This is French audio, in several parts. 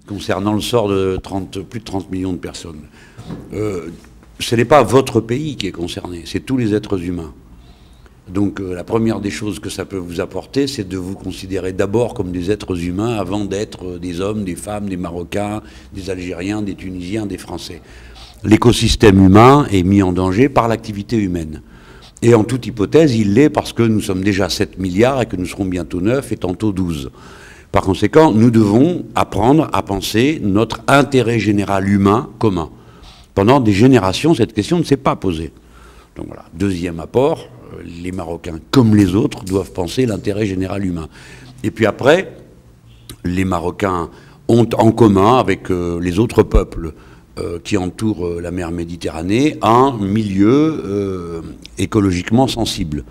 concernant le sort de plus de 30 millions de personnes. Ce n'est pas votre pays qui est concerné, c'est tous les êtres humains. Donc la première des choses que ça peut vous apporter, c'est de vous considérer d'abord comme des êtres humains avant d'être des hommes, des femmes, des Marocains, des Algériens, des Tunisiens, des Français. L'écosystème humain est mis en danger par l'activité humaine. Et en toute hypothèse, il l'est parce que nous sommes déjà 7 milliards et que nous serons bientôt 9 et tantôt 12. Par conséquent, nous devons apprendre à penser notre intérêt général humain commun. Pendant des générations, cette question ne s'est pas posée. Donc voilà, deuxième apport, les Marocains, comme les autres, doivent penser l'intérêt général humain. Et puis après, les Marocains ont en commun avec les autres peuples qui entourent la mer Méditerranée un milieu écologiquement sensible,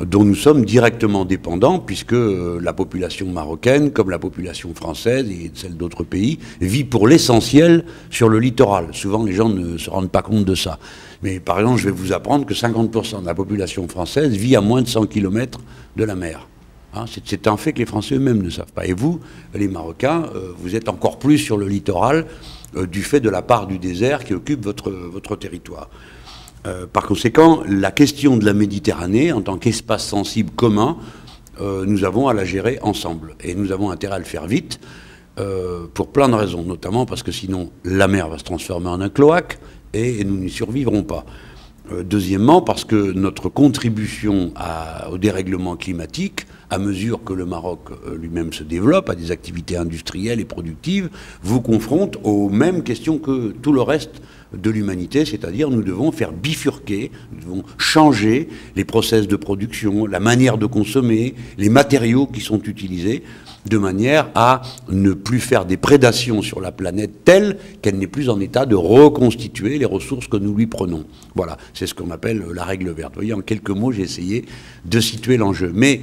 dont nous sommes directement dépendants, puisque la population marocaine, comme la population française et celle d'autres pays, vit pour l'essentiel sur le littoral. Souvent, les gens ne se rendent pas compte de ça. Mais par exemple, je vais vous apprendre que 50% de la population française vit à moins de 100 km de la mer. Hein, c'est un fait que les Français eux-mêmes ne savent pas. Et vous, les Marocains, vous êtes encore plus sur le littoral du fait de la part du désert qui occupe votre territoire. Par conséquent, la question de la Méditerranée, en tant qu'espace sensible commun, nous avons à la gérer ensemble. Et nous avons intérêt à le faire vite, pour plein de raisons, notamment parce que sinon la mer va se transformer en un cloaque et nous n'y survivrons pas. Deuxièmement, parce que notre contribution au dérèglement climatique, à mesure que le Maroc lui-même se développe, à des activités industrielles et productives, vous confronte aux mêmes questions que tout le reste de l'humanité, c'est-à-dire nous devons faire bifurquer, nous devons changer les process de production, la manière de consommer, les matériaux qui sont utilisés, de manière à ne plus faire des prédations sur la planète telle qu'elle n'est plus en état de reconstituer les ressources que nous lui prenons. Voilà, c'est ce qu'on appelle la règle verte. Vous voyez, en quelques mots, j'ai essayé de situer l'enjeu. Mais,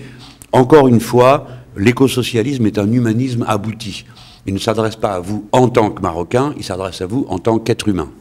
encore une fois, l'écosocialisme est un humanisme abouti. Il ne s'adresse pas à vous en tant que Marocain, il s'adresse à vous en tant qu'être humain.